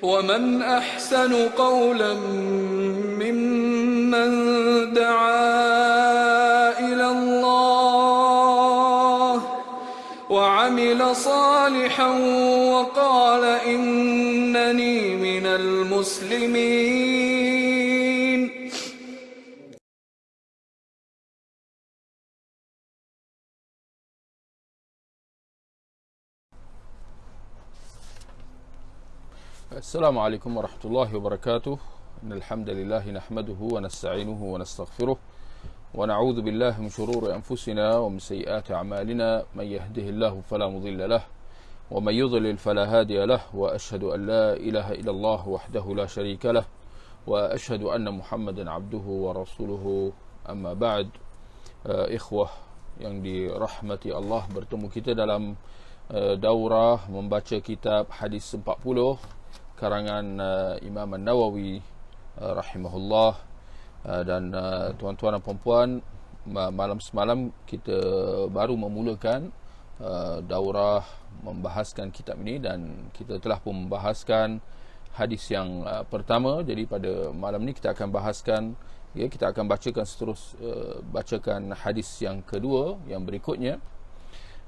ومن أحسن قولا ممن دعا إلى الله وعمل صالحا وقال إنني من المسلمين. السلام عليكم ورحمة الله وبركاته. إن الحمد لله نحمده ونستعينه ونستغفره ونعوذ بالله من شرور أنفسنا ومن سيئات أعمالنا. من يهده الله فلا مضل له ومن يضلل فلا هادي له، وأشهد أن لا إله إلا الله وحده لا شريك له، وأشهد أن محمدا عبده ورسوله. أما بعد، ikhwah yang dirahmati Allah, bertemu kita dalam daurah membaca kitab Hadis 40 karangan Imam An-Nawawi rahimahullah. Dan tuan-tuan dan puan-puan, malam semalam kita baru memulakan daurah membahaskan kitab ini, dan kita telah pun membahaskan hadis yang pertama. Jadi pada malam ni kita akan bahaskan, kita akan bacakan hadis yang kedua, yang berikutnya.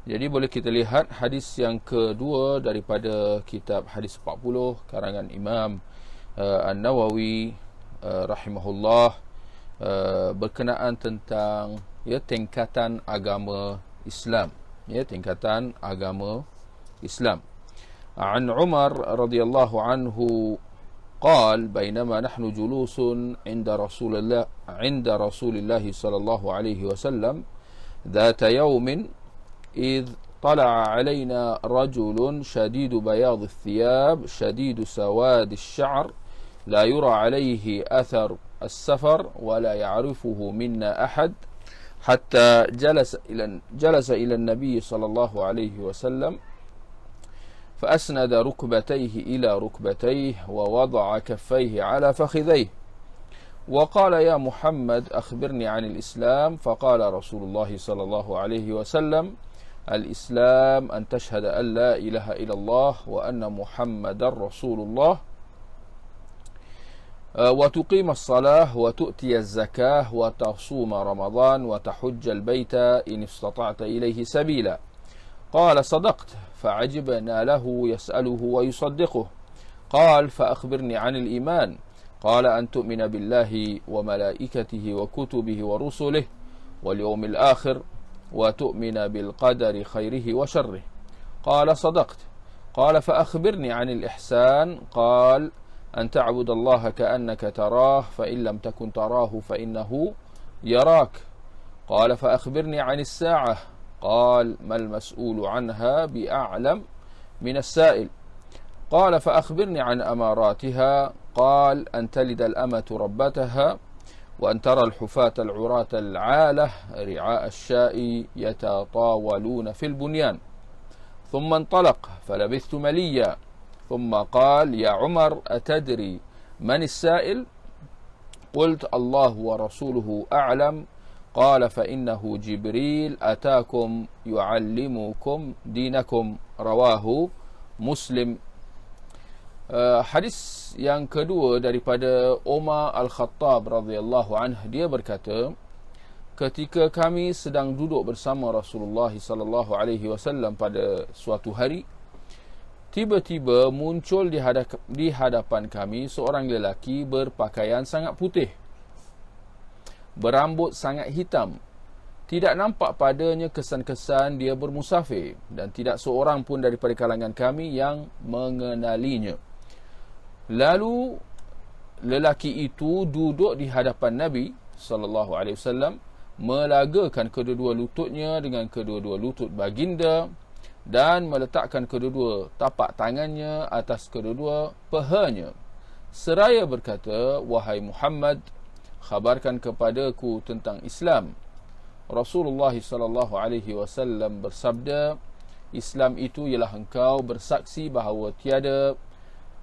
Jadi boleh kita lihat hadis yang kedua daripada kitab Hadis 40 karangan Imam An-Nawawi rahimahullah, berkenaan tentang tingkatan agama Islam. Tingkatan agama Islam. An Umar radhiyallahu anhu قال بينما نحن جلوس عند رسول الله صلى الله عليه وسلم ذات يوم إذ طلع علينا رجل شديد بياض الثياب شديد سواد الشعر لا يرى عليه أثر السفر ولا يعرفه منا أحد حتى جلس إلى النبي صلى الله عليه وسلم فأسند ركبتيه إلى ركبتيه ووضع كفيه على فخذيه وقال يا محمد أخبرني عن الإسلام. فقال رسول الله صلى الله عليه وسلم الإسلام أن تشهد أن لا إله إلا الله وأن محمد رسول الله وتقيم الصلاة وتؤتي الزكاة وتصوم رمضان وتحج البيت إن استطعت إليه سبيلا. قال صدقت. فعجبنا له يسأله ويصدقه. قال فأخبرني عن الإيمان. قال أن تؤمن بالله وملائكته وكتبه ورسله واليوم الآخر وتؤمن بالقدر خيره وشره. قال صدقت. قال فأخبرني عن الإحسان. قال أن تعبد الله كأنك تراه فإن لم تكن تراه فإنه يراك. قال فأخبرني عن الساعة. قال ما المسؤول عنها بأعلم من السائل. قال فأخبرني عن أماراتها. قال أن تلد الأمة ربتها وأن ترى الحفاة العراة العالة رعاء الشاء يتطاولون في البنيان. ثم انطلق فلبثت مليا ثم قال يا عمر أتدري من السائل؟ قلت الله ورسوله أعلم. قال فإنه جبريل أتاكم يعلمكم دينكم. رواه مسلم. Hadis yang kedua daripada Umar Al-Khattab radhiyallahu anhu, dia berkata, ketika kami sedang duduk bersama Rasulullah sallallahu alaihi wasallam pada suatu hari, tiba-tiba muncul di hadapan kami seorang lelaki berpakaian sangat putih, berambut sangat hitam. Tidak nampak padanya kesan-kesan dia bermusafir, dan tidak seorang pun daripada kalangan kami yang mengenalinya. Lalu lelaki itu duduk di hadapan Nabi sallallahu alaihi wasallam, melagakan kedua-dua lututnya dengan kedua-dua lutut baginda, dan meletakkan kedua-dua tapak tangannya atas kedua-dua pahanya, seraya berkata, wahai Muhammad, khabarkan kepadaku tentang Islam. Rasulullah sallallahu alaihi wasallam bersabda, Islam itu ialah engkau bersaksi bahawa tiada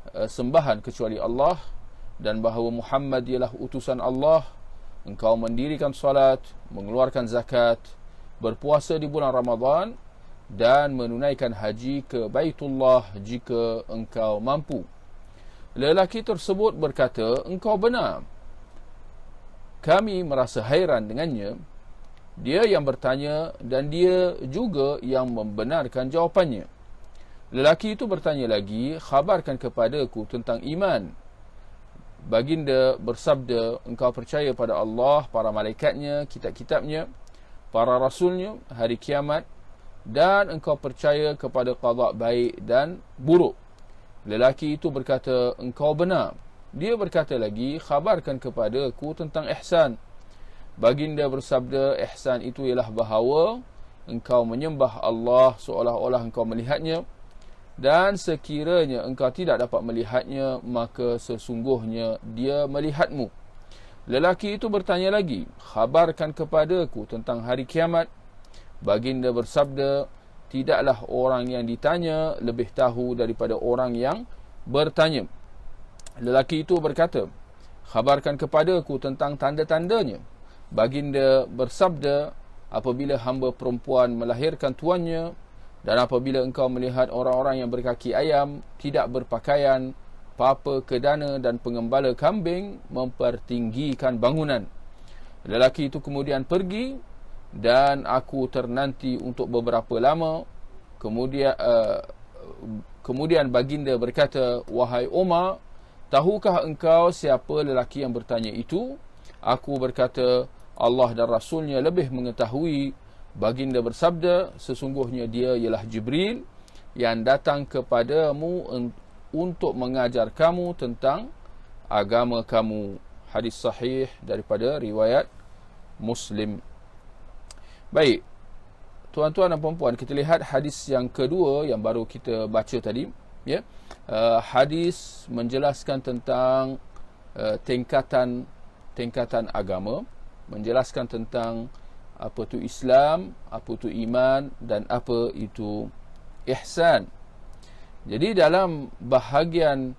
sembahan kecuali Allah, dan bahawa Muhammad ialah utusan Allah. Engkau mendirikan salat, mengeluarkan zakat, berpuasa di bulan Ramadan, dan menunaikan haji ke Baitullah jika engkau mampu. Lelaki tersebut berkata, engkau benar. Kami merasa hairan dengannya. Dia yang bertanya dan dia juga yang membenarkan jawapannya. Lelaki itu bertanya lagi, khabarkan kepadaku tentang iman. Baginda bersabda, engkau percaya pada Allah, para malaikatnya, kitab-kitabnya, para rasulnya, hari kiamat, dan engkau percaya kepada qada baik dan buruk. Lelaki itu berkata, engkau benar. Dia berkata lagi, khabarkan kepadaku tentang ihsan. Baginda bersabda, ihsan itu ialah bahawa engkau menyembah Allah seolah-olah engkau melihatnya, dan sekiranya engkau tidak dapat melihatnya, maka sesungguhnya dia melihatmu. Lelaki itu bertanya lagi, khabarkan kepadaku tentang hari kiamat. Baginda bersabda, tidaklah orang yang ditanya lebih tahu daripada orang yang bertanya. Lelaki itu berkata, khabarkan kepadaku tentang tanda-tandanya. Baginda bersabda, apabila hamba perempuan melahirkan tuannya, dan apabila engkau melihat orang-orang yang berkaki ayam, tidak berpakaian, papa kedana dan pengembala kambing mempertinggikan bangunan. Lelaki itu kemudian pergi dan aku ternanti untuk beberapa lama. Kemudian baginda berkata, wahai Umar, tahukah engkau siapa lelaki yang bertanya itu? Aku berkata, Allah dan Rasulnya lebih mengetahui. Baginda bersabda, sesungguhnya dia ialah Jibril yang datang kepadamu untuk mengajar kamu tentang agama kamu. Hadis sahih daripada riwayat Muslim. Baik, tuan-tuan dan puan-puan, kita lihat hadis yang kedua yang baru kita baca tadi. Ya, hadis menjelaskan tentang tingkatan agama, menjelaskan tentang apa itu Islam, apa itu iman, dan apa itu ihsan. Jadi dalam bahagian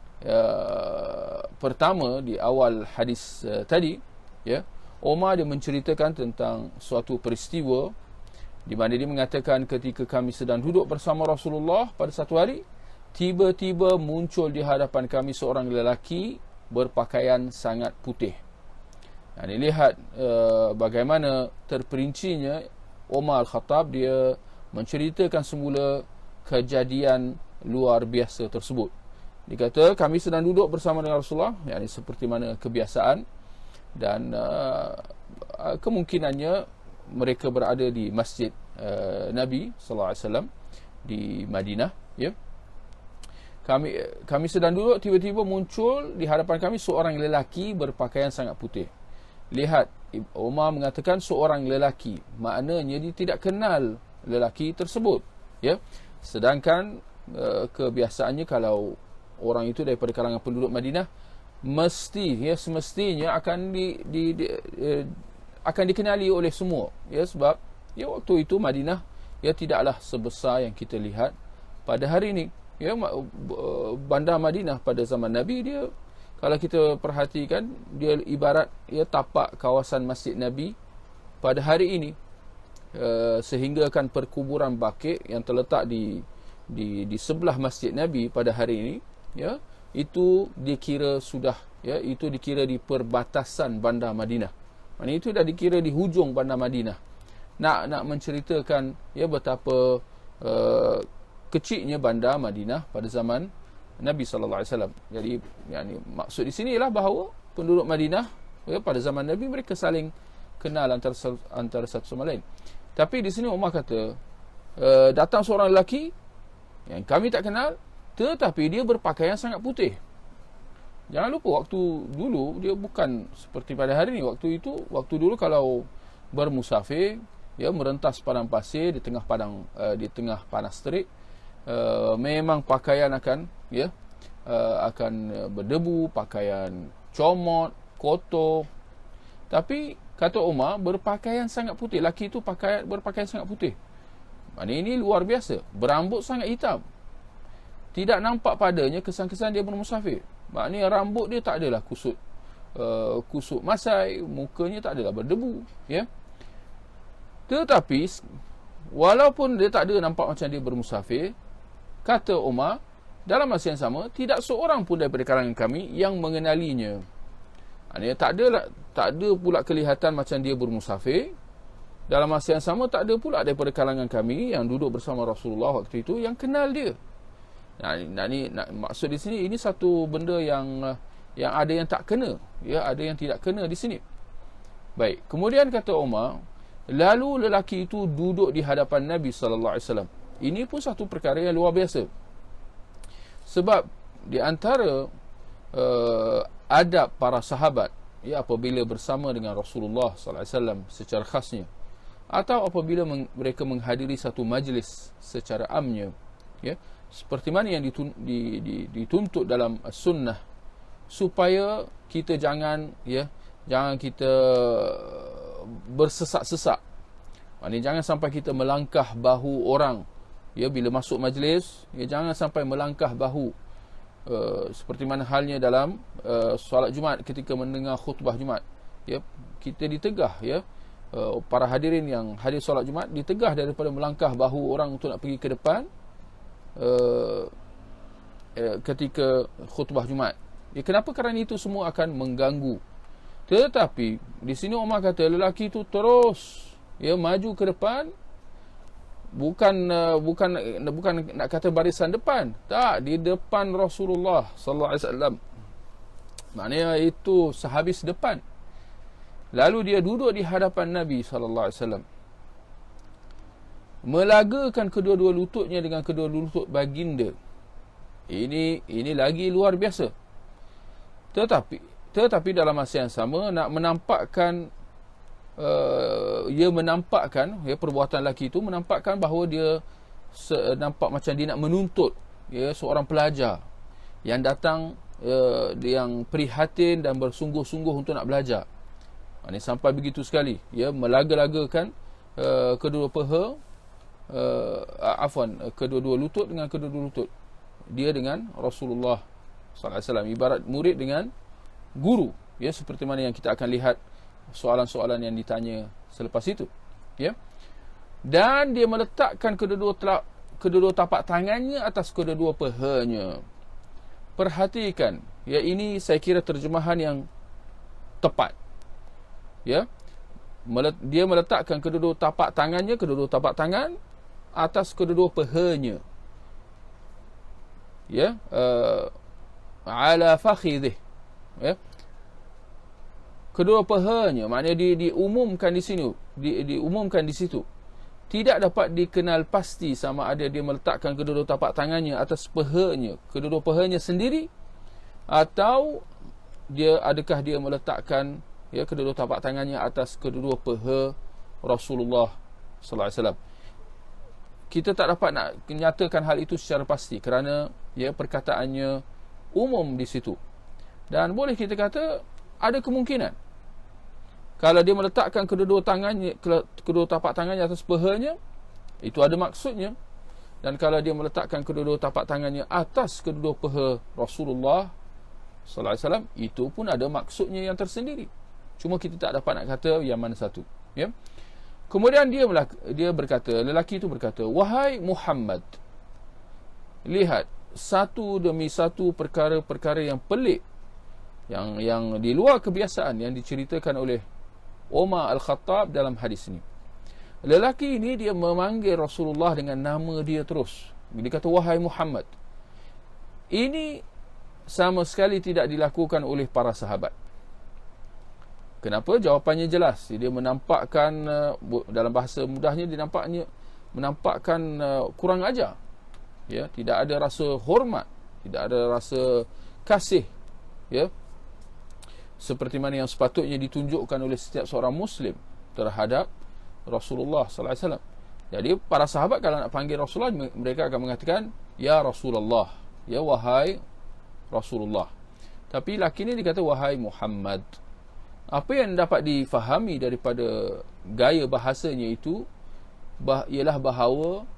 pertama di awal hadis tadi, ya, Umar dia menceritakan tentang suatu peristiwa di mana dia mengatakan, ketika kami sedang duduk bersama Rasulullah pada satu hari, tiba-tiba muncul di hadapan kami seorang lelaki berpakaian sangat putih. Ini lihat bagaimana terperincinya Umar Al-Khattab dia menceritakan semula kejadian luar biasa tersebut. Dia kata, kami sedang duduk bersama dengan Rasulullah, yakni seperti mana kebiasaan, dan kemungkinannya mereka berada di masjid Nabi sallallahu alaihi wasallam di Madinah, ya. Kami sedang duduk, tiba-tiba muncul di hadapan kami seorang lelaki berpakaian sangat putih. Lihat, Umar mengatakan seorang lelaki, maknanya dia tidak kenal lelaki tersebut, ya. Sedangkan kebiasaannya kalau orang itu daripada kalangan penduduk Madinah, semestinya akan akan dikenali oleh semua, ya, sebab ya waktu itu Madinah ya tidaklah sebesar yang kita lihat pada hari ini, ya. Bandar Madinah pada zaman Nabi, dia kalau kita perhatikan, dia ibarat ya tapak kawasan Masjid Nabi pada hari ini. Sehingga kan perkuburan Baqi yang terletak di sebelah Masjid Nabi pada hari ini, ya, itu dikira sudah, ya, itu dikira di perbatasan Bandar Madinah. Maksudnya itu dah dikira di hujung Bandar Madinah. Nak menceritakan ya betapa kecilnya Bandar Madinah pada zaman Nabi sallallahu alaihi wasallam. Jadi yakni maksud di sini ialah bahawa penduduk Madinah ya, pada zaman Nabi mereka saling kenal antara satu sama lain. Tapi di sini Umar kata, datang seorang lelaki yang kami tak kenal, tetapi dia berpakaian sangat putih. Jangan lupa, waktu dulu dia bukan seperti pada hari ini. Waktu dulu kalau bermusafir, ya, merentas padang pasir di tengah panas terik, memang pakaian akan berdebu, pakaian comot, kotor. Tapi kata Umar, berpakaian sangat putih. Laki itu berpakaian sangat putih. Ini luar biasa. Berambut sangat hitam. Tidak nampak padanya kesan-kesan dia bermusafir. Maknanya rambut dia tak adalah kusut masai, mukanya tak adalah berdebu, ya. Tetapi walaupun dia tak ada nampak macam dia bermusafir, kata Umar, dalam masa yang sama tidak seorang pun daripada kalangan kami yang mengenalinya. Tak ada pula kelihatan macam dia bermusafir. Dalam masa yang sama tak ada pula daripada kalangan kami yang duduk bersama Rasulullah waktu itu yang kenal dia. Maksud di sini, ini satu benda yang ada yang tak kena, ada yang tidak kena di sini. Baik, kemudian kata Umar, lalu lelaki itu duduk di hadapan Nabi sallallahu alaihi wasallam. Ini pun satu perkara yang luar biasa. Sebab di antara adab para sahabat apabila bersama dengan Rasulullah sallallahu alaihi wasallam secara khasnya, atau apabila mereka menghadiri satu majlis secara amnya, seperti mana yang dituntut dalam sunnah, supaya kita jangan kita bersesak-sesak. Maknanya jangan sampai kita melangkah bahu orang bila masuk majlis, jangan sampai melangkah bahu, seperti mana halnya dalam solat Jumaat ketika mendengar khutbah Jumaat. Kita ditegah, para hadirin yang hadir solat Jumaat ditegah daripada melangkah bahu orang untuk nak pergi ke depan ketika khutbah Jumaat. Kenapa? Kerana itu semua akan mengganggu. Tetapi di sini Umar kata lelaki itu terus maju ke depan, bukan nak kata barisan depan, tak, di depan Rasulullah sallallahu alaihi wasallam. Maknanya itu sehabis depan. Lalu dia duduk di hadapan Nabi sallallahu alaihi wasallam, melagakan kedua-dua lututnya dengan kedua lutut baginda. Ini lagi luar biasa. Tetapi dalam masa yang sama nak menampakkan perbuatan lelaki itu menampakkan bahawa dia nampak macam dia nak menuntut seorang pelajar yang datang, yang prihatin dan bersungguh-sungguh untuk nak belajar. Ini sampai begitu sekali, melaga-lagakan kedua paha, kedua-dua lutut dengan kedua-dua lutut dia dengan Rasulullah sallallahu alaihi wasallam, ibarat murid dengan guru, seperti mana yang kita akan lihat soalan-soalan yang ditanya selepas itu. Dan dia meletakkan kedua-dua tapak tangannya atas kedua-dua pahanya. Perhatikan, ini saya kira terjemahan yang tepat. Dia meletakkan kedua-dua tapak tangan atas kedua-dua pahanya, ala fakhidhih, kedua pahanya. Maknanya diumumkan di sini, diumumkan di situ. Tidak dapat dikenal pasti sama ada dia meletakkan kedua-dua tapak tangannya atas pahanya, kedua-dua pahanya sendiri, atau adakah dia meletakkan kedua-dua tapak tangannya atas kedua paha Rasulullah sallallahu alaihi wasallam. Kita tak dapat nak menyatakan hal itu secara pasti kerana perkataannya umum di situ. Dan boleh kita kata ada kemungkinan kalau dia meletakkan kedua tapak tangannya atas pahanya, itu ada maksudnya. Dan kalau dia meletakkan kedua tapak tangannya atas kedua paha Rasulullah sallallahu alaihi wasallam, itu pun ada maksudnya yang tersendiri. Cuma kita tak dapat nak kata yang mana satu. Kemudian dia berkata, lelaki itu berkata, wahai Muhammad, lihat satu demi satu perkara-perkara yang pelik, yang di luar kebiasaan yang diceritakan oleh Umar Al-Khattab dalam hadis ini. Lelaki ini dia memanggil Rasulullah dengan nama dia terus. Dia kata wahai Muhammad. Ini sama sekali tidak dilakukan oleh para sahabat. Kenapa? Jawapannya jelas. Dia menampakkan, dalam bahasa mudahnya, dia menampakkan kurang ajar. Tidak ada rasa hormat, tidak ada rasa kasih, seperti mana yang sepatutnya ditunjukkan oleh setiap seorang Muslim terhadap Rasulullah sallallahu alaihi wasallam. Jadi para sahabat kalau nak panggil Rasulullah, mereka akan mengatakan ya Rasulullah, wahai Rasulullah. Tapi laki ni dikata wahai Muhammad. Apa yang dapat difahami daripada gaya bahasanya itu ialah bahawa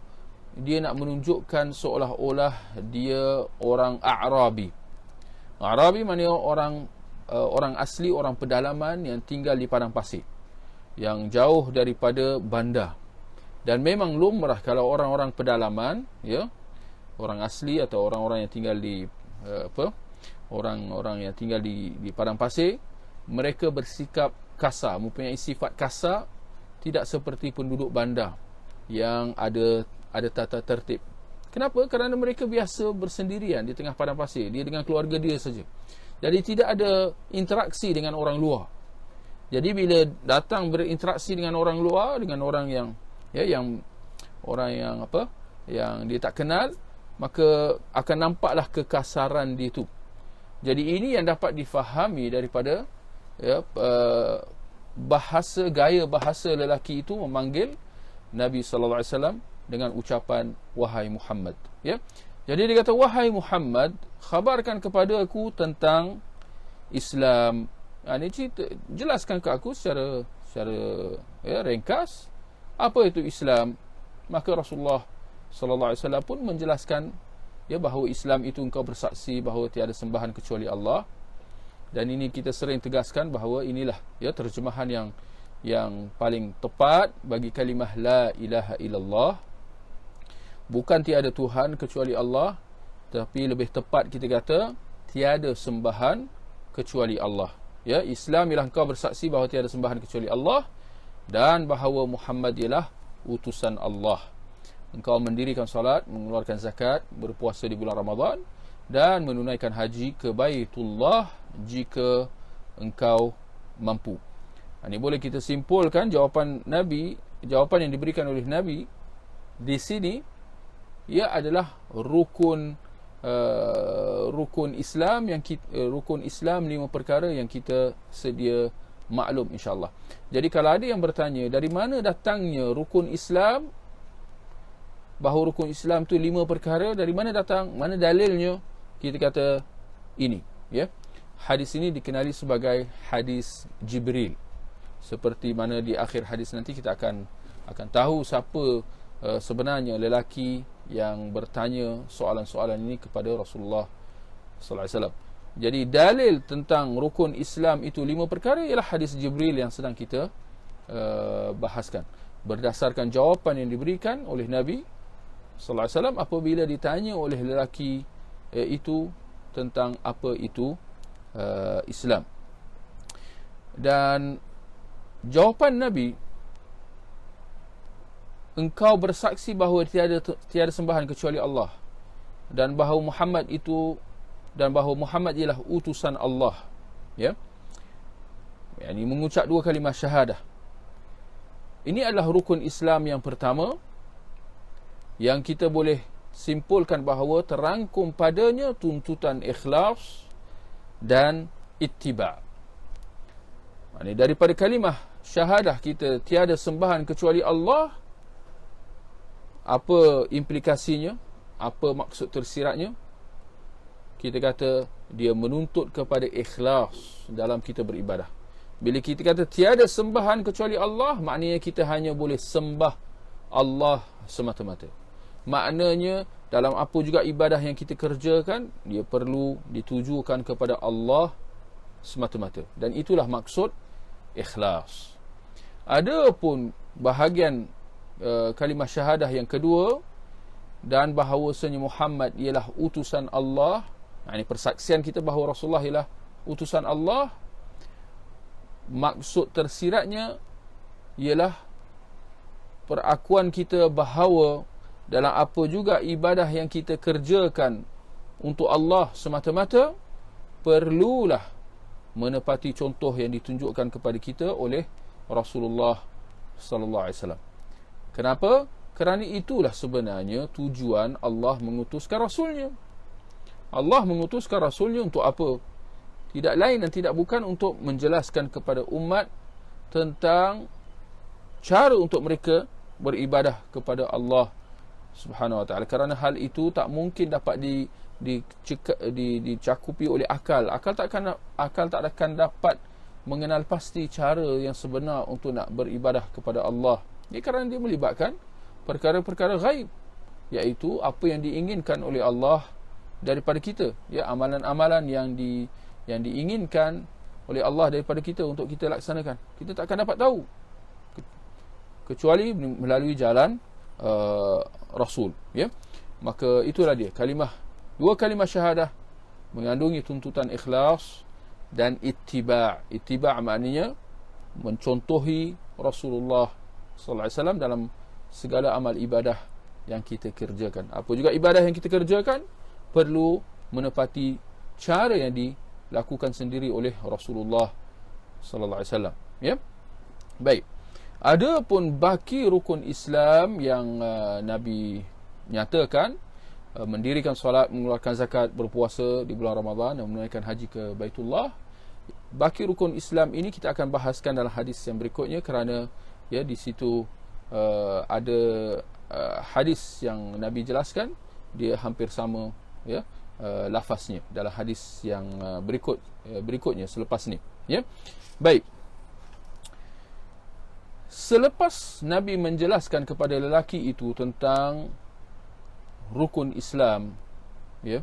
dia nak menunjukkan seolah-olah dia orang A'rabi. A'rabi maknanya orang asli, orang pedalaman yang tinggal di padang pasir, yang jauh daripada bandar. Dan memang lumrah kalau orang-orang pedalaman orang asli atau orang-orang yang tinggal di orang-orang yang tinggal di padang pasir, mereka bersikap kasar, mempunyai sifat kasar, tidak seperti penduduk bandar yang ada tata tertib. Kenapa? Kerana mereka biasa bersendirian di tengah padang pasir, dia dengan keluarga dia saja. Jadi tidak ada interaksi dengan orang luar. Jadi bila datang berinteraksi dengan orang luar, dengan orang yang yang dia tak kenal, maka akan nampaklah kekasaran dia itu. Jadi ini yang dapat difahami daripada gaya bahasa lelaki itu memanggil Nabi sallallahu alaihi wasallam dengan ucapan wahai Muhammad, ya. Jadi dia kata, wahai Muhammad, khabarkan kepada aku tentang Islam. Ini cerita, jelaskan ke aku secara ringkas apa itu Islam. Maka Rasulullah sallallahu alaihi wasallam pun menjelaskan bahawa Islam itu engkau bersaksi bahawa tiada sembahan kecuali Allah. Dan ini kita sering tegaskan bahawa inilah terjemahan yang paling tepat bagi kalimah la ilaha illallah. Bukan tiada Tuhan kecuali Allah, tapi lebih tepat kita kata tiada sembahan kecuali Allah. Ya, Islam ialah engkau bersaksi bahawa tiada sembahan kecuali Allah dan bahawa Muhammad ialah utusan Allah. Engkau mendirikan solat, mengeluarkan zakat, berpuasa di bulan Ramadan dan menunaikan haji ke Baitullah jika engkau mampu. Ini boleh kita simpulkan jawapan yang diberikan oleh Nabi di sini, ia adalah rukun Islam rukun Islam 5 perkara yang kita sedia maklum insya-Allah. Jadi kalau ada yang bertanya dari mana datangnya rukun Islam, bahawa rukun Islam tu 5 perkara, dari mana datang, mana dalilnya, kita kata ini, ya. Hadis ini dikenali sebagai hadis Jibril. Seperti mana di akhir hadis nanti kita akan tahu siapa sebenarnya lelaki yang bertanya soalan-soalan ini kepada Rasulullah sallallahu alaihi wasallam. Jadi dalil tentang rukun Islam itu 5 perkara ialah hadis Jibril yang sedang kita bahaskan. Berdasarkan jawapan yang diberikan oleh Nabi sallallahu alaihi wasallam apabila ditanya oleh lelaki itu tentang apa itu Islam. Dan jawapan Nabi, engkau bersaksi bahawa tiada sembahan kecuali Allah dan bahawa Muhammad ialah utusan Allah, ya. Ini mengucap 2 kalimah syahadah. Ini adalah rukun Islam yang pertama yang kita boleh simpulkan bahawa terangkum padanya tuntutan ikhlas dan ittiba'. Ini daripada kalimah syahadah kita tiada sembahan kecuali Allah, apa implikasinya, apa maksud tersiratnya? Kita kata dia menuntut kepada ikhlas dalam kita beribadah. Bila kita kata tiada sembahan kecuali Allah, maknanya kita hanya boleh sembah Allah semata-mata. Maknanya dalam apa juga ibadah yang kita kerjakan, dia perlu ditujukan kepada Allah semata-mata. Dan itulah maksud ikhlas. Ada pun bahagian kalimah syahadah yang kedua, dan bahawasanya Muhammad ialah utusan Allah. Ini persaksian kita bahawa Rasulullah ialah utusan Allah. Maksud tersiratnya ialah perakuan kita bahawa dalam apa juga ibadah yang kita kerjakan untuk Allah semata-mata, perlulah menepati contoh yang ditunjukkan kepada kita oleh Rasulullah sallallahu alaihi wasallam. Kenapa? Kerana itulah sebenarnya tujuan Allah mengutuskan Rasulnya. Allah mengutuskan Rasulnya untuk apa? Tidak lain dan tidak bukan untuk menjelaskan kepada umat tentang cara untuk mereka beribadah kepada Allah Subhanahu wa ta'ala. Kerana hal itu tak mungkin dapat dicakupi oleh akal. Akal tak akan dapat mengenal pasti cara yang sebenar untuk nak beribadah kepada Allah. Ini kerana dia melibatkan perkara-perkara ghaib, iaitu apa yang diinginkan oleh Allah daripada kita, ya, amalan-amalan yang diinginkan oleh Allah daripada kita untuk kita laksanakan. Kita tak akan dapat tahu kecuali melalui jalan Rasul, ya. Maka itulah dia dua kalimah syahadah mengandungi tuntutan ikhlas dan ittiba'. Ittiba' maknanya mencontohi Rasulullah sallallahu alaihi wasallam dalam segala amal ibadah yang kita kerjakan. Apa juga ibadah yang kita kerjakan perlu menepati cara yang dilakukan sendiri oleh Rasulullah sallallahu alaihi wasallam. Ya. Baik. Ada pun baki rukun Islam yang Nabi nyatakan, mendirikan solat, mengeluarkan zakat, berpuasa di bulan Ramadan dan menunaikan haji ke Baitullah. Baki rukun Islam ini kita akan bahaskan dalam hadis yang berikutnya, kerana ya di situ ada hadis yang Nabi jelaskan, dia hampir sama ya lafaznya dalam hadis yang berikutnya selepas ni, ya. Baik. Selepas Nabi menjelaskan kepada lelaki itu tentang rukun Islam, ya,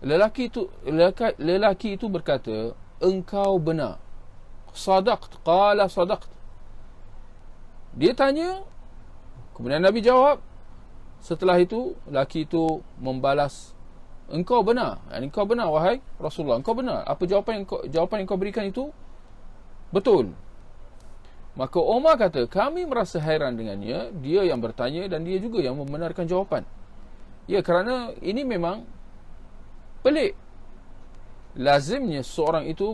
lelaki itu berkata, engkau benar. Sadaqt, qala sadaqt. Dia tanya, kemudian Nabi jawab. Setelah itu lelaki itu membalas, engkau benar. Engkau benar wahai Rasulullah, engkau benar. Apa jawapan yang kau berikan itu betul. Maka Umar kata, kami merasa hairan dengannya, dia yang bertanya dan dia juga yang membenarkan jawapan. Ya, kerana ini memang pelik. Lazimnya seorang itu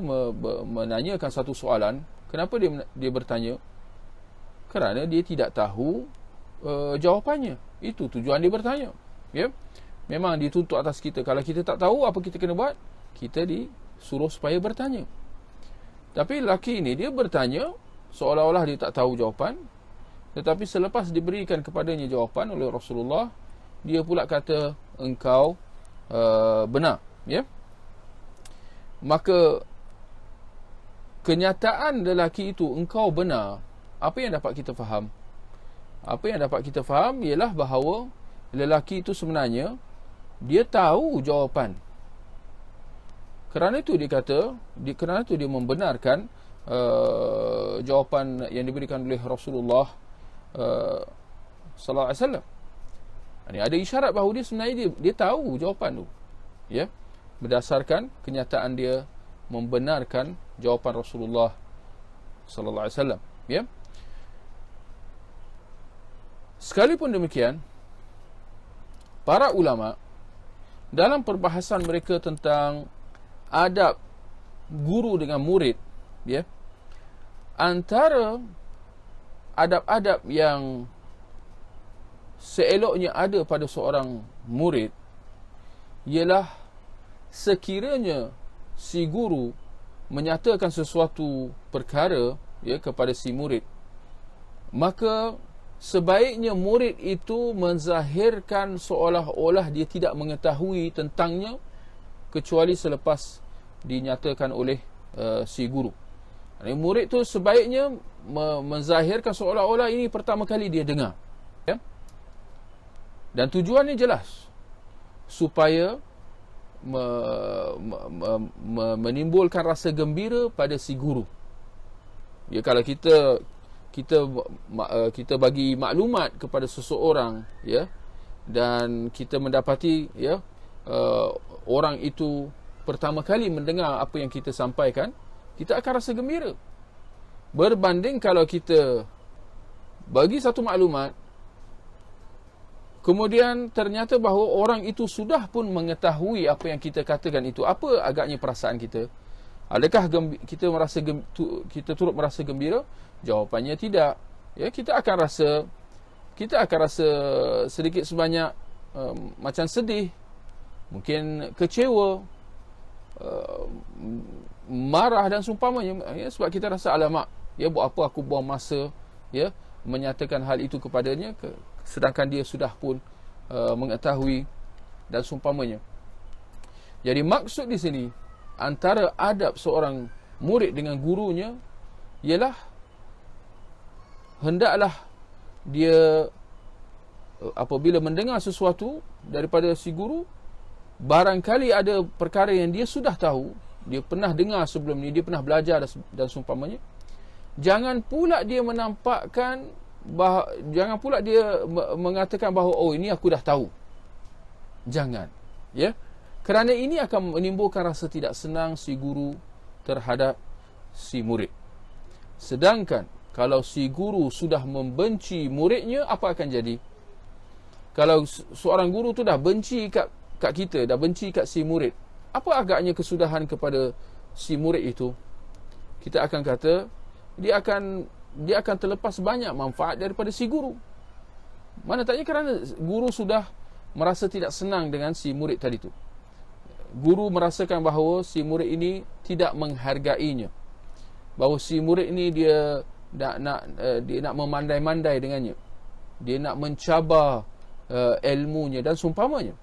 menanyakan satu soalan. Kenapa dia bertanya? Kerana dia tidak tahu jawapannya. Itu tujuan dia bertanya. Ya, memang dituntut atas kita. Kalau kita tak tahu apa kita kena buat, kita disuruh supaya bertanya. Tapi lelaki ini dia bertanya seolah-olah dia tak tahu jawapan, tetapi selepas diberikan kepadanya jawapan oleh Rasulullah, dia pula kata, engkau benar, ya. Maka kenyataan lelaki itu, engkau benar, apa yang dapat kita faham? Apa yang dapat kita faham ialah bahawa lelaki itu sebenarnya dia tahu jawapan. Kerana itu dia kata, kerana itu dia membenarkan jawapan yang diberikan oleh Rasulullah sallallahu alaihi wasallam. Ini ada isyarat bahawa dia sebenarnya dia tahu jawapan tu, ya, berdasarkan kenyataan dia membenarkan jawapan Rasulullah sallallahu alaihi wasallam, ya. Sekalipun demikian, para ulama dalam perbahasan mereka tentang adab guru dengan murid, ya, antara adab-adab yang seeloknya ada pada seorang murid ialah sekiranya si guru menyatakan sesuatu perkara, ya, kepada si murid, maka sebaiknya murid itu menzahirkan seolah-olah dia tidak mengetahui tentangnya kecuali selepas dinyatakan oleh si guru. Murid tu sebaiknya menzahirkan seolah-olah ini pertama kali dia dengar, ya? Dan tujuannya jelas, supaya menimbulkan rasa gembira pada si guru. Ya, kalau kita bagi maklumat kepada seseorang, ya, dan kita mendapati, ya, orang itu pertama kali mendengar apa yang kita sampaikan, kita akan rasa gembira. Berbanding kalau kita bagi satu maklumat, kemudian ternyata bahawa orang itu sudah pun mengetahui apa yang kita katakan itu, apa agaknya perasaan kita? Adakah kita turut merasa gembira? Jawapannya tidak. Ya, kita akan rasa sedikit sebanyak macam sedih, mungkin kecewa, marah dan seumpamanya, ya, sebab kita rasa alamak, ya, buat apa aku buang masa, ya, menyatakan hal itu kepadanya, sedangkan dia sudah pun mengetahui dan seumpamanya. Jadi maksud di sini antara adab seorang murid dengan gurunya ialah hendaklah dia apabila mendengar sesuatu daripada si guru, barangkali ada perkara yang dia sudah tahu, dia pernah dengar sebelum ni, dia pernah belajar dan seumpamanya, jangan pula dia menampakkan jangan pula dia mengatakan bahawa oh ini aku dah tahu. Jangan, ya. Kerana ini akan menimbulkan rasa tidak senang si guru terhadap si murid. Sedangkan kalau si guru sudah membenci muridnya, apa akan jadi? Kalau seorang guru tu dah benci kat kita, dah benci kat si murid, apa agaknya kesudahan kepada si murid itu? Kita akan kata dia akan terlepas banyak manfaat daripada si guru. Mana taknya kerana guru sudah merasa tidak senang dengan si murid tadi tu. Guru merasakan bahawa si murid ini tidak menghargainya, bahawa si murid ini dia nak memandai-mandai dengannya, dia nak mencabar ilmunya dan seumpamanya,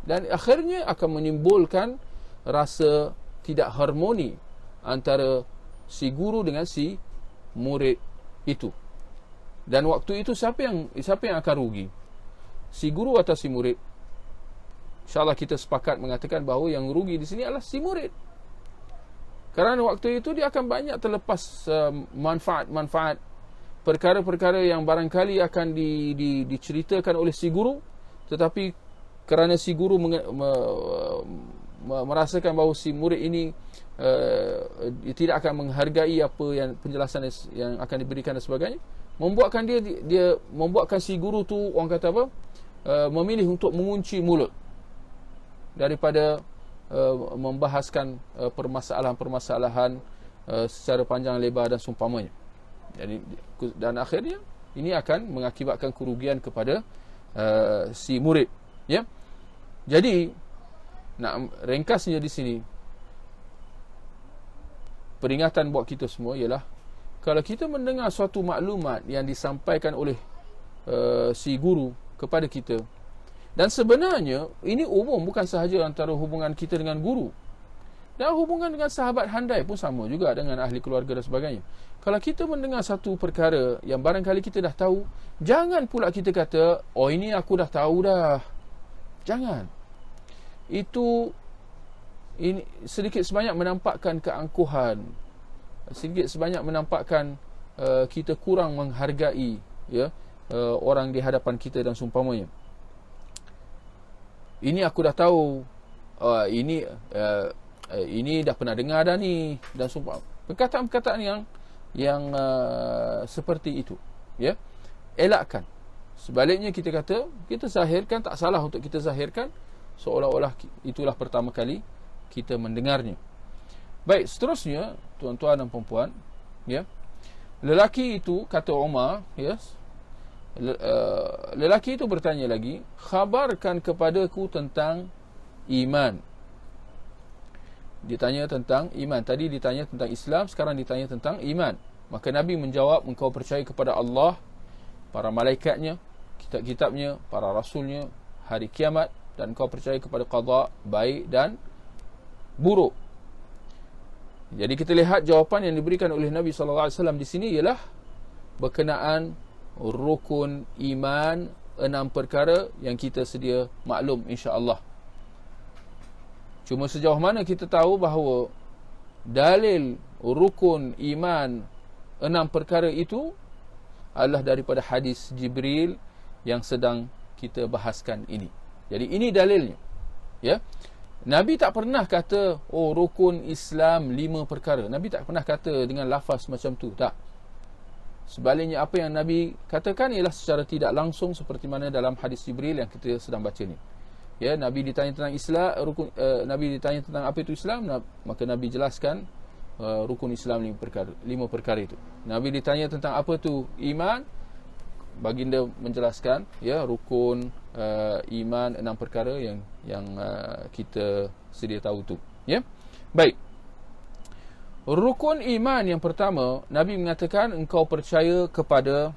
dan akhirnya akan menimbulkan rasa tidak harmoni antara si guru dengan si murid itu. Dan waktu itu siapa yang akan rugi? Si guru atau si murid? InsyaAllah kita sepakat mengatakan bahawa yang rugi di sini adalah si murid. Kerana waktu itu dia akan banyak terlepas manfaat-manfaat, perkara-perkara yang barangkali akan diceritakan oleh si guru, tetapi kerana si guru merasakan bahawa si murid ini tidak akan menghargai apa yang penjelasan yang akan diberikan dan sebagainya, membuatkan membuatkan si guru tu, orang kata apa, memilih untuk mengunci mulut daripada membahaskan permasalahan-permasalahan secara panjang lebar dan seumpamanya. Jadi, dan akhirnya ini akan mengakibatkan kerugian kepada si murid, ya. Jadi nak ringkasnya di sini, peringatan buat kita semua ialah kalau kita mendengar suatu maklumat yang disampaikan oleh si guru kepada kita, dan sebenarnya ini umum, bukan sahaja antara hubungan kita dengan guru, dan hubungan dengan sahabat handai pun sama juga, dengan ahli keluarga dan sebagainya. Kalau kita mendengar satu perkara yang barangkali kita dah tahu, jangan pula kita kata, oh ini aku dah tahu dah. Jangan. Ini sedikit sebanyak menampakkan keangkuhan, sedikit sebanyak menampakkan kita kurang menghargai, ya, orang di hadapan kita dan seumpamanya. Ini aku dah tahu, ini dah pernah dengar dah ni, dan sumpah. Perkataan-perkataan yang seperti itu, ya, elakkan. Sebaliknya kita kata, kita zahirkan, tak salah untuk kita zahirkan seolah-olah itulah pertama kali kita mendengarnya. Baik, seterusnya tuan-tuan dan puan-puan, ya, lelaki itu, kata Umar, ya, lelaki itu bertanya lagi, khabarkan kepadaku tentang iman. Ditanya tentang iman. Tadi ditanya tentang Islam, sekarang ditanya tentang iman. Maka Nabi menjawab, engkau percaya kepada Allah, para malaikatnya, kitab-kitabnya, para rasulnya, hari kiamat, dan engkau percaya kepada qada, baik dan buruk. Jadi kita lihat jawapan yang diberikan oleh Nabi SAW di sini ialah berkenaan rukun iman, 6 perkara yang kita sedia maklum, insya-Allah. Cuma sejauh mana kita tahu bahawa dalil rukun iman 6 perkara itu adalah daripada hadis Jibril yang sedang kita bahaskan ini. Jadi ini dalilnya, ya. Nabi tak pernah kata, oh rukun Islam 5 perkara. Nabi tak pernah kata dengan lafaz macam tu, tak. Sebaliknya apa yang Nabi katakan ialah secara tidak langsung, seperti mana dalam hadis Jibril yang kita sedang baca ni. Ya, Nabi ditanya tentang Islam, Nabi ditanya tentang apa itu Islam, maka Nabi jelaskan rukun Islam 5 perkara itu. Nabi ditanya tentang apa tu iman, baginda menjelaskan, ya, rukun iman 6 perkara yang kita sedia tahu tu, ya. Baik. Rukun iman yang pertama, Nabi mengatakan engkau percaya kepada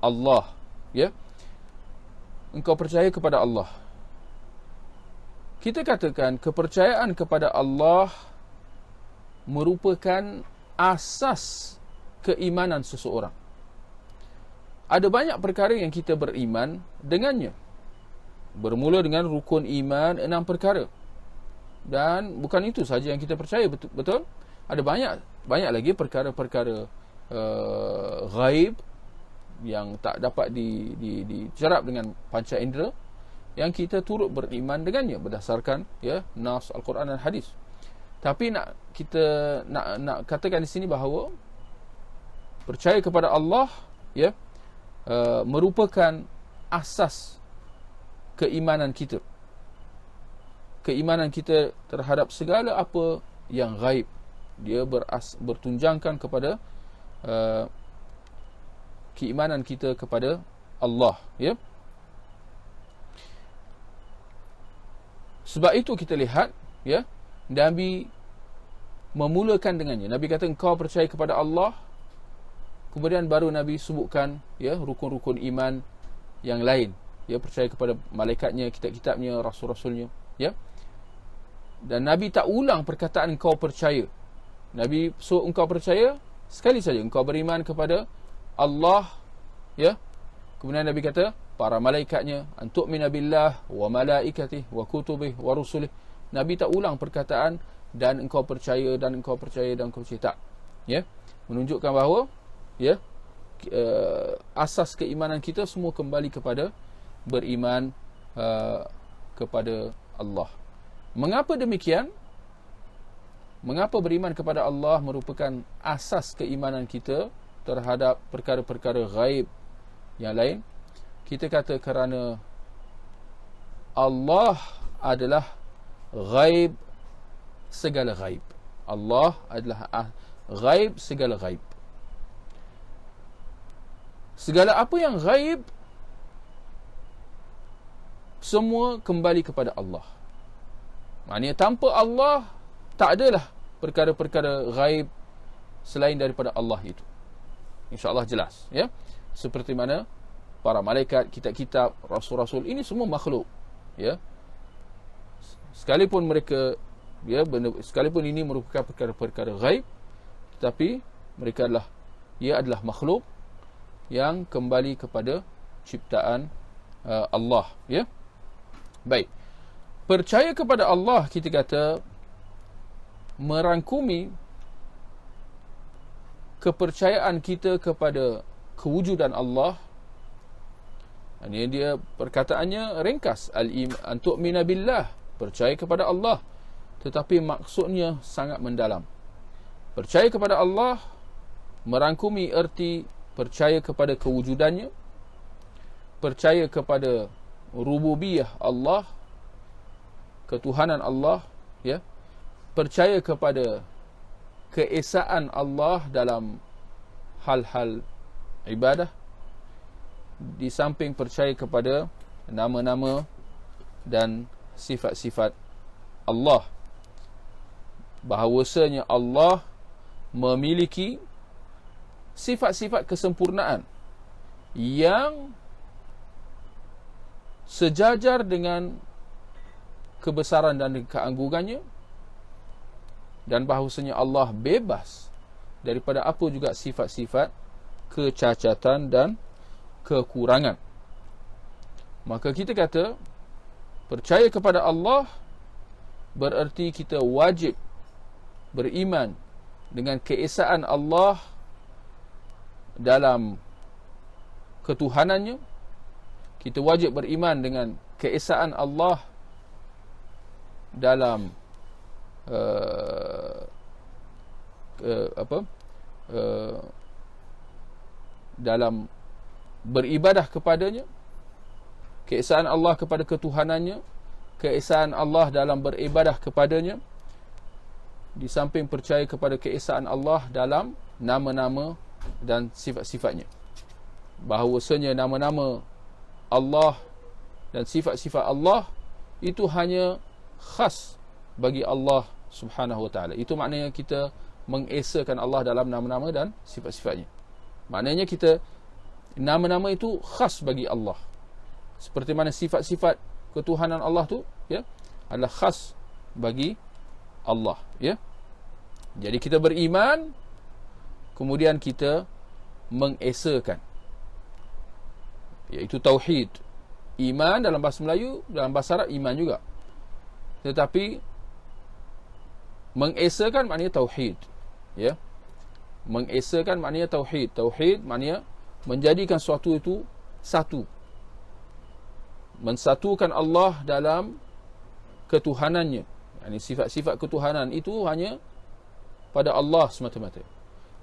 Allah, ya. Engkau percaya kepada Allah. Kita katakan kepercayaan kepada Allah merupakan asas keimanan seseorang. Ada banyak perkara yang kita beriman dengannya. Bermula dengan rukun iman 6 perkara. Dan bukan itu saja yang kita percaya, betul? Ada banyak lagi perkara-perkara ghaib yang tak dapat dicerap dengan panca indera, yang kita turut beriman dengannya berdasarkan nas Al-Quran dan hadis. Tapi kita nak katakan di sini bahawa percaya kepada Allah merupakan asas keimanan kita. Keimanan kita terhadap segala apa yang gaib. Dia bertunjangkan kepada keimanan kita kepada Allah, Sebab itu kita lihat, Nabi memulakan dengannya. Nabi kata engkau percaya kepada Allah, kemudian baru Nabi sebutkan rukun-rukun iman yang lain. Percaya kepada malaikatnya, kitab-kitabnya, rasul-rasulnya, Dan Nabi tak ulang perkataan engkau percaya. Nabi suruh engkau percaya sekali saja, engkau beriman kepada Allah, Kemudian Nabi kata para malaikatnya, antu'mina billah wa malaikatih wa kutubih wa rusulih. Nabi tak ulang perkataan dan engkau percaya dan engkau percaya dan engkau percaya, tak. Menunjukkan bahawa asas keimanan kita semua kembali kepada beriman kepada Allah. Mengapa demikian? Mengapa beriman kepada Allah merupakan asas keimanan kita terhadap perkara-perkara gaib yang lain? Kita kata kerana Allah adalah gaib segala gaib. Allah adalah gaib segala gaib. Segala apa yang gaib semua kembali kepada Allah. Maknanya tanpa Allah tak adalah perkara-perkara gaib selain daripada Allah itu. InsyaAllah jelas, seperti mana para malaikat, kitab-kitab, rasul-rasul, ini semua makhluk, sekalipun mereka sekalipun ini merupakan perkara-perkara gaib, tetapi mereka adalah makhluk yang kembali kepada ciptaan Allah, Baik. Percaya kepada Allah, kita kata, merangkumi kepercayaan kita kepada kewujudan Allah. Ini dia perkataannya ringkas, antu'mina billah, percaya kepada Allah, tetapi maksudnya sangat mendalam. Percaya kepada Allah merangkumi erti percaya kepada kewujudannya, percaya kepada rububiyah Allah, ketuhanan Allah, percaya kepada keesaan Allah dalam hal-hal ibadah, di samping percaya kepada nama-nama dan sifat-sifat Allah. Bahawasanya Allah memiliki sifat-sifat kesempurnaan yang sejajar dengan kebesaran dan keagungannya, dan bahawasanya Allah bebas daripada apa juga sifat-sifat kecacatan dan kekurangan. Maka kita kata percaya kepada Allah bererti kita wajib beriman dengan keesaan Allah dalam ketuhanannya. Kita wajib beriman dengan keesaan Allah dalam dalam beribadah kepadanya, keesaan Allah kepada ketuhanannya, keesaan Allah dalam beribadah kepadanya, di samping percaya kepada keesaan Allah dalam nama-nama dan sifat-sifatnya. Bahawasanya nama-nama Allah dan sifat-sifat Allah itu hanya khas bagi Allah Subhanahu wa ta'ala. Itu maknanya kita mengesakan Allah dalam nama-nama dan sifat-sifatnya. Maknanya kita, nama-nama itu khas bagi Allah. Seperti mana sifat-sifat ketuhanan Allah tu adalah khas bagi Allah, Jadi kita beriman, kemudian kita mengesakan, iaitu tauhid. Iman dalam bahasa Melayu, dalam bahasa Arab iman juga. Tetapi mengesakan maknanya tauhid, Mengesakan maknanya tauhid. Tauhid maknanya menjadikan sesuatu itu satu, mensatukan Allah dalam ketuhanannya. Yani sifat-sifat ketuhanan itu hanya pada Allah semata-mata.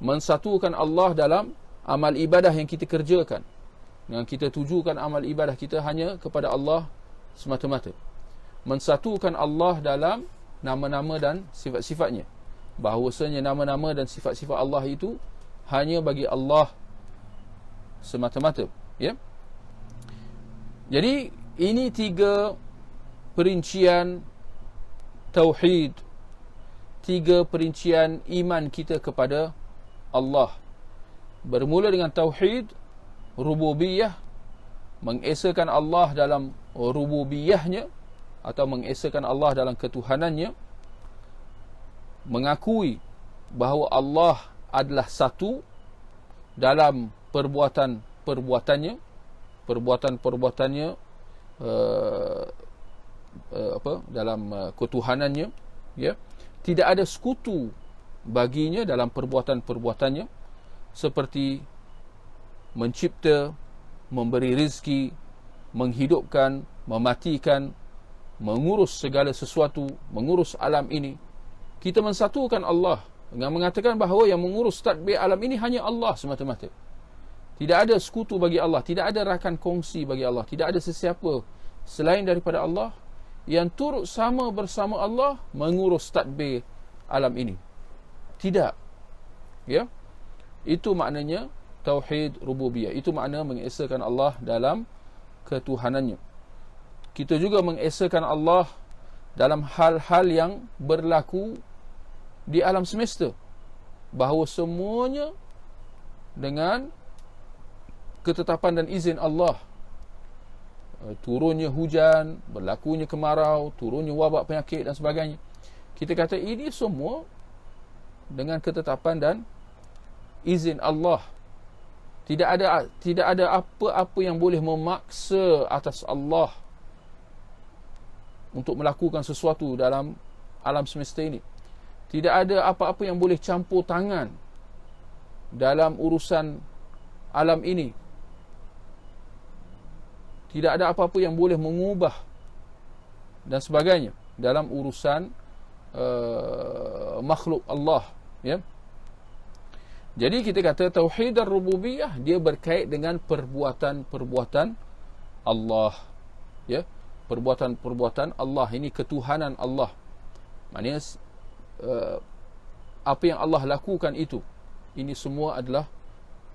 Mensatukan Allah dalam amal ibadah yang kita kerjakan. Yang kita tujukan amal ibadah kita hanya kepada Allah semata-mata. Mensatukan Allah dalam nama-nama dan sifat-sifatnya. Bahawasanya nama-nama dan sifat-sifat Allah itu hanya bagi Allah semata-mata. Ya. Jadi ini 3 perincian tauhid, 3 perincian iman kita kepada Allah. Bermula dengan tauhid rububiyah, mengesakan Allah dalam rububiyahnya atau mengesakan Allah dalam ketuhanannya, mengakui bahawa Allah adalah satu dalam perbuatan-perbuatannya, dalam ketuhanannya, ya. Tidak ada sekutu baginya dalam perbuatan-perbuatannya, seperti mencipta, memberi rezeki, menghidupkan, mematikan, mengurus segala sesuatu, mengurus alam ini. Kita mensatukan Allah dengan mengatakan bahawa yang mengurus tadbir alam ini hanya Allah semata-mata. Tidak ada sekutu bagi Allah, tidak ada rakan kongsi bagi Allah, tidak ada sesiapa selain daripada Allah yang turut sama bersama Allah mengurus tadbir alam ini. Tidak. Ya. Itu maknanya tauhid rububiyah. Itu makna mengesakan Allah dalam ketuhanannya. Kita juga mengesakan Allah dalam hal-hal yang berlaku di alam semesta, bahawa semuanya dengan ketetapan dan izin Allah. Turunnya hujan, berlakunya kemarau, turunnya wabak penyakit dan sebagainya. Kita kata ini semua dengan ketetapan dan izin Allah. Tidak ada apa-apa yang boleh memaksa atas Allah untuk melakukan sesuatu dalam alam semesta ini. Tidak ada apa-apa yang boleh campur tangan dalam urusan alam ini. Tidak ada apa-apa yang boleh mengubah dan sebagainya dalam urusan makhluk Allah. Ya. Jadi kita kata tauhid ar-rububiyah dia berkait dengan perbuatan-perbuatan Allah. Ya. Perbuatan-perbuatan Allah, ini ketuhanan Allah. Maknanya apa yang Allah lakukan itu, ini semua adalah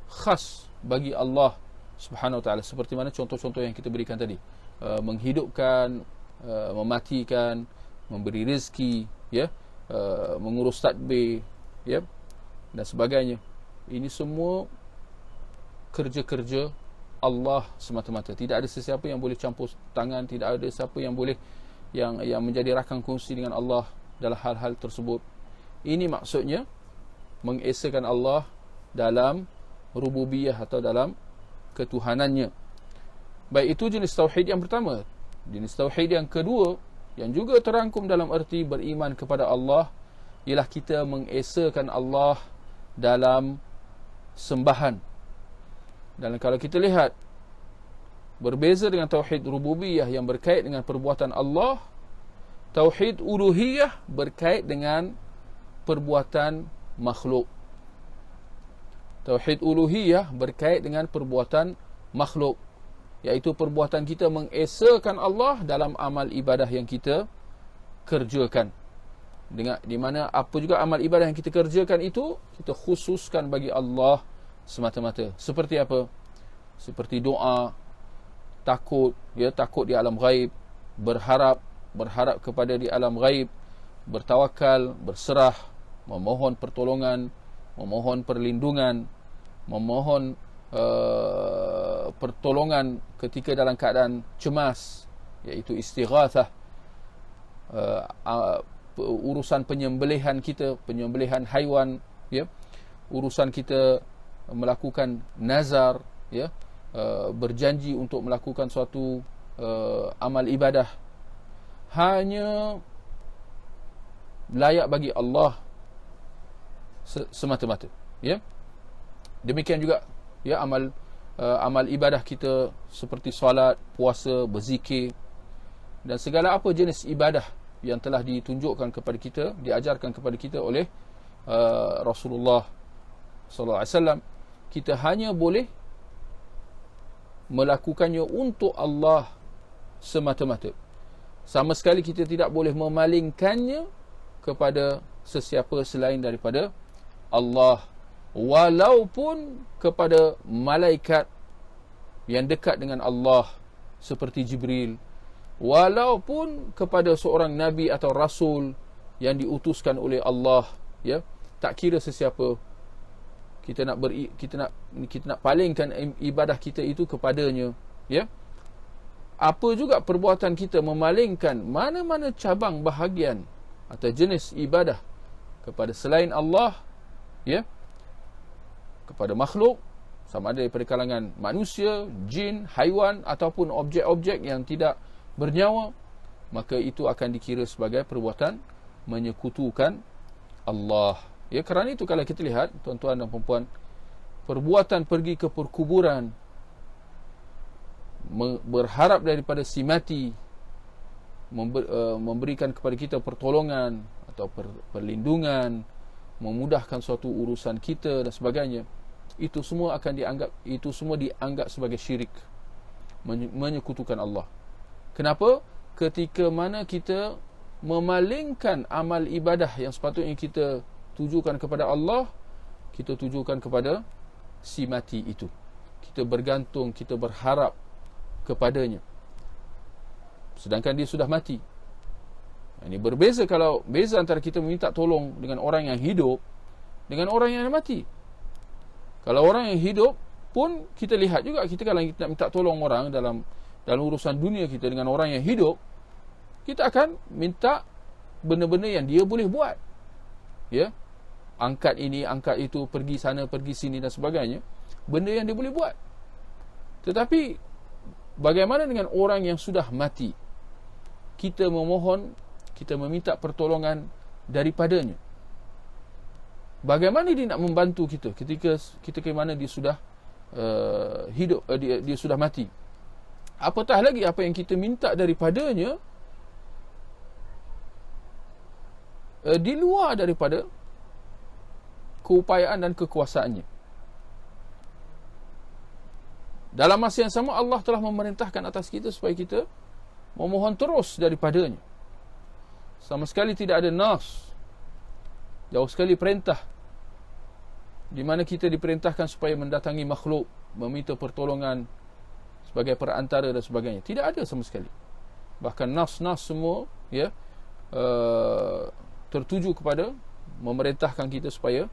khas bagi Allah Subhanahu wa ta'ala. Seperti mana contoh-contoh yang kita berikan tadi, menghidupkan, mematikan, memberi rezeki, ya, mengurus tadbir, ya, dan sebagainya. Ini semua kerja-kerja Allah semata-mata. Tidak ada sesiapa yang boleh campur tangan, tidak ada siapa yang boleh yang menjadi rakan kongsi dengan Allah dalam hal-hal tersebut. Ini maksudnya mengesakan Allah dalam rububiyah atau dalam ketuhanannya. Baik, itu jenis tauhid yang pertama. Jenis tauhid yang kedua yang juga terangkum dalam erti beriman kepada Allah ialah kita mengesakan Allah dalam sembahan. Dan kalau kita lihat, berbeza dengan tauhid rububiyah yang berkait dengan perbuatan Allah, tauhid uluhiyah berkait dengan perbuatan makhluk. Tauhid uluhiyah berkait dengan perbuatan makhluk, iaitu perbuatan kita mengesakan Allah dalam amal ibadah yang kita kerjakan. Di mana apa juga amal ibadah yang kita kerjakan itu kita khususkan bagi Allah semata-mata. Seperti apa? Seperti doa, takut, ya, takut di alam ghaib, berharap kepada di alam ghaib, bertawakal, berserah, memohon pertolongan, memohon perlindungan, memohon pertolongan ketika dalam keadaan cemas, iaitu istighathah. Urusan penyembelihan kita, penyembelihan haiwan, ya, urusan kita melakukan nazar, ya, berjanji untuk melakukan suatu amal ibadah, hanya layak bagi Allah semata-mata, ya. Demikian juga, ya, amal amal ibadah kita seperti solat, puasa, berzikir dan segala apa jenis ibadah yang telah ditunjukkan kepada kita, diajarkan kepada kita oleh Rasulullah sallallahu alaihi wasallam, kita hanya boleh melakukannya untuk Allah semata-mata. Sama sekali kita tidak boleh memalingkannya kepada sesiapa selain daripada Allah, walaupun kepada malaikat yang dekat dengan Allah seperti Jibril, walaupun kepada seorang nabi atau rasul yang diutuskan oleh Allah, ya, tak kira sesiapa, kita nak palingkan ibadah kita itu kepadanya, ya. Apa juga perbuatan kita memalingkan mana-mana cabang bahagian atau jenis ibadah kepada selain Allah, ya, kepada makhluk, sama ada daripada kalangan manusia, jin, haiwan ataupun objek-objek yang tidak bernyawa, maka itu akan dikira sebagai perbuatan menyekutukan Allah. Ya, kerana itu kalau kita lihat, tuan-tuan dan puan-puan, perbuatan pergi ke perkuburan, berharap daripada si mati, memberikan kepada kita pertolongan atau perlindungan, memudahkan suatu urusan kita dan sebagainya, itu semua dianggap sebagai syirik, menyekutukan Allah. Kenapa? Ketika mana kita memalingkan amal ibadah yang sepatutnya kita tujukan kepada Allah, kita tujukan kepada si mati itu. Kita bergantung, kita berharap kepadanya, sedangkan dia sudah mati. Ini berbeza kalau beza antara kita meminta tolong dengan orang yang hidup dengan orang yang mati. Kalau orang yang hidup pun kita lihat juga, kita kalau kita nak minta tolong orang dalam urusan dunia kita dengan orang yang hidup, kita akan minta benda-benda yang dia boleh buat, ya, angkat ini, angkat itu, pergi sana, pergi sini dan sebagainya, benda yang dia boleh buat. Tetapi bagaimana dengan orang yang sudah mati? Kita memohon, kita meminta pertolongan daripadanya. Bagaimana dia nak membantu kita ketika mana dia sudah hidup, dia sudah mati? Apatah lagi apa yang kita minta daripadanya di luar daripada keupayaan dan kekuasaannya. Dalam masa yang sama, Allah telah memerintahkan atas kita supaya kita memohon terus daripadanya. Sama sekali tidak ada nas, jauh sekali perintah di mana kita diperintahkan supaya mendatangi makhluk, meminta pertolongan sebagai perantara dan sebagainya. Tidak ada sama sekali. Bahkan nas-nas semua, ya, tertuju kepada memerintahkan kita supaya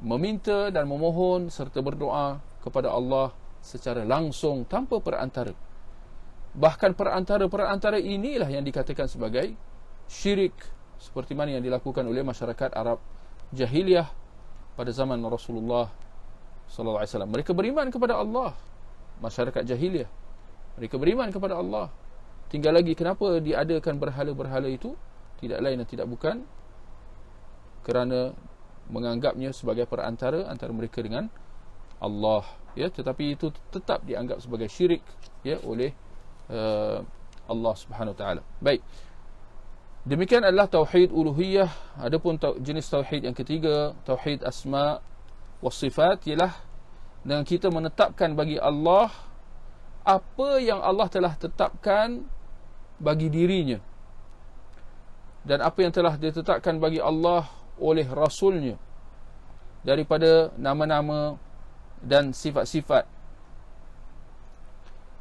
meminta dan memohon serta berdoa kepada Allah secara langsung tanpa perantara. Bahkan perantara-perantara inilah yang dikatakan sebagai syirik, seperti mana yang dilakukan oleh masyarakat Arab jahiliyah pada zaman Rasulullah sallallahu alaihi wasallam. Mereka beriman kepada Allah, masyarakat jahiliyah. Mereka beriman kepada Allah. Tinggal lagi kenapa diadakan berhala-berhala itu? Tidak lain dan tidak bukan kerana menganggapnya sebagai perantara antara mereka dengan Allah, ya, tetapi itu tetap dianggap sebagai syirik, ya, oleh Allah Subhanahu wa taala. Baik. Demikian adalah tauhid uluhiyah. Adapun jenis tauhid yang ketiga, tauhid asma was sifat, ialah dengan kita menetapkan bagi Allah apa yang Allah telah tetapkan bagi dirinya dan apa yang telah ditetapkan bagi Allah oleh Rasulnya daripada nama-nama dan sifat-sifat,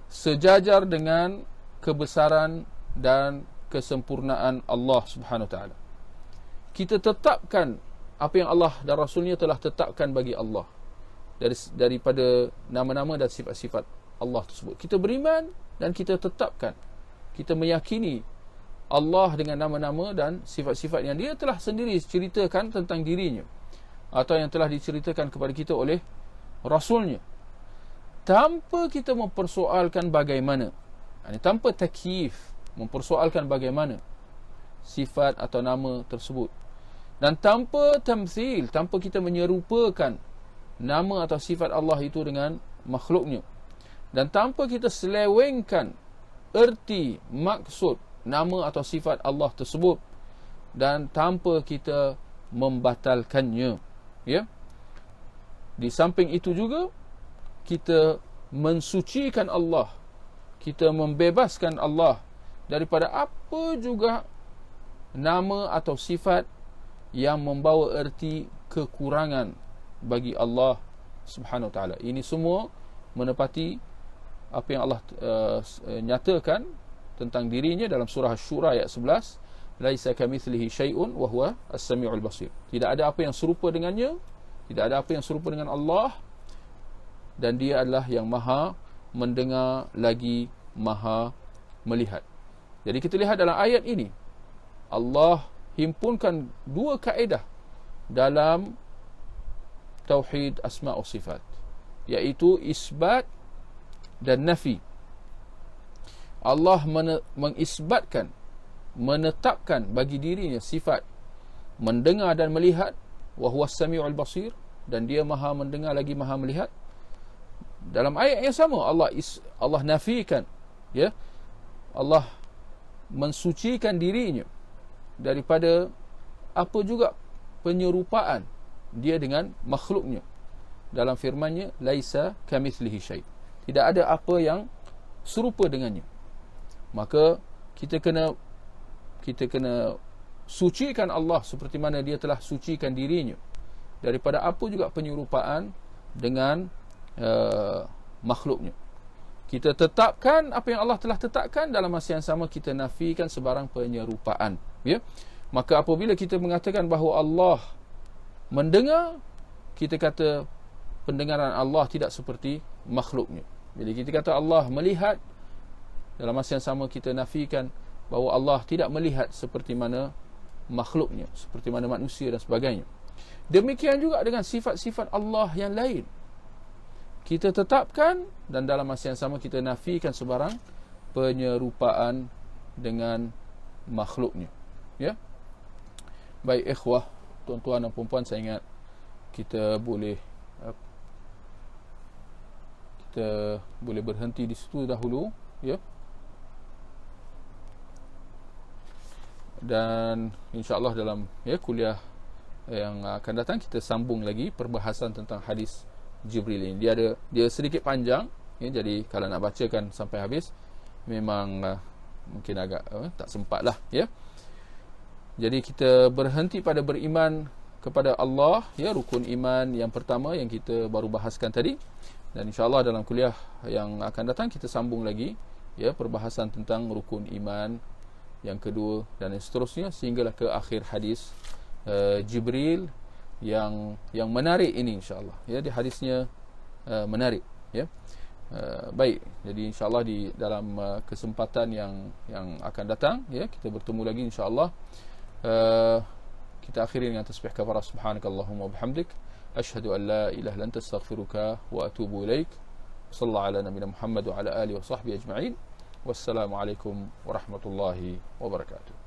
sejajar dengan kebesaran dan kesempurnaan Allah Subhanahu wa taala. Kita tetapkan apa yang Allah dan Rasulnya telah tetapkan bagi Allah daripada nama-nama dan sifat-sifat Allah tersebut. Kita beriman dan kita tetapkan, kita meyakini Allah dengan nama-nama dan sifat-sifat yang dia telah sendiri ceritakan tentang dirinya atau yang telah diceritakan kepada kita oleh Rasulnya, tanpa kita mempersoalkan bagaimana, tanpa takyif, mempersoalkan bagaimana sifat atau nama tersebut, dan tanpa tamthil, tanpa kita menyerupakan nama atau sifat Allah itu dengan makhluknya, dan tanpa kita selewengkan erti maksud nama atau sifat Allah tersebut, dan tanpa kita membatalkannya, ya. Di samping itu juga kita mensucikan Allah, kita membebaskan Allah daripada apa juga nama atau sifat yang membawa erti kekurangan bagi Allah Subhanahu wa taala. Ini semua menepati apa yang Allah nyatakan tentang dirinya dalam surah Asy-Syura ayat 11, laisa kamitslihi syai'un wa huwa as-sami'ul basir. Tidak ada apa yang serupa dengannya, tidak ada apa yang serupa dengan Allah, dan dia adalah yang maha mendengar lagi maha melihat. Jadi kita lihat dalam ayat ini, Allah himpunkan dua kaedah dalam tauhid asma' wa sifat, iaitu isbat dan nafi. Allah mengisbatkan, menetapkan bagi dirinya sifat mendengar dan melihat, wa huwa as-sami'ul basir, dan dia maha mendengar lagi maha melihat. Dalam ayat yang sama Allah nafikan, ya, Allah mensucikan dirinya daripada apa juga penyerupaan dia dengan makhluknya dalam firman-Nya, laisa kamitslihi syai'. Tidak ada apa yang serupa dengannya. Maka kita kena sucikan Allah seperti mana dia telah sucikan dirinya daripada apa juga penyerupaan dengan makhluknya. Kita tetapkan apa yang Allah telah tetapkan, dalam masa yang sama kita nafikan sebarang penyerupaan, ya. Maka apabila kita mengatakan bahawa Allah mendengar, kita kata pendengaran Allah tidak seperti makhluknya. Jadi kita kata Allah melihat, dalam masa yang sama kita nafikan bahawa Allah tidak melihat seperti mana makhluknya, seperti mana manusia dan sebagainya. Demikian juga dengan sifat-sifat Allah yang lain. Kita tetapkan, dan dalam masa yang sama kita nafikan sebarang penyerupaan dengan makhluknya, ya. Baik ikhwah, tuan-tuan dan puan-puan, saya ingat kita boleh berhenti di situ dahulu, ya. Dan insya-Allah dalam kuliah yang akan datang kita sambung lagi perbahasan tentang hadis Jibril ini. Dia sedikit panjang, ya, jadi kalau nak bacakan sampai habis memang mungkin agak tak sempat lah, ya. Jadi kita berhenti pada beriman kepada Allah, ya, rukun iman yang pertama yang kita baru bahaskan tadi. Dan insya-Allah dalam kuliah yang akan datang kita sambung lagi, ya, perbahasan tentang rukun iman yang kedua dan seterusnya sehinggalah ke akhir hadis Jibril yang menarik ini, insya-Allah, ya. Di hadisnya menarik, ya. Baik, jadi insya-Allah di dalam kesempatan yang akan datang, ya, kita bertemu lagi insya-Allah. Kita akhiri dengan tasbih kafarah, subhanakallahumma wa bihamdik, asyhadu an la ilaha illa anta, astaghfiruka wa atubu ilaik. Sallallahu ala nabiyina Muhammad wa ala alihi wa sahbihi ajma'in. Wassalamu alaikum warahmatullahi wabarakatuh.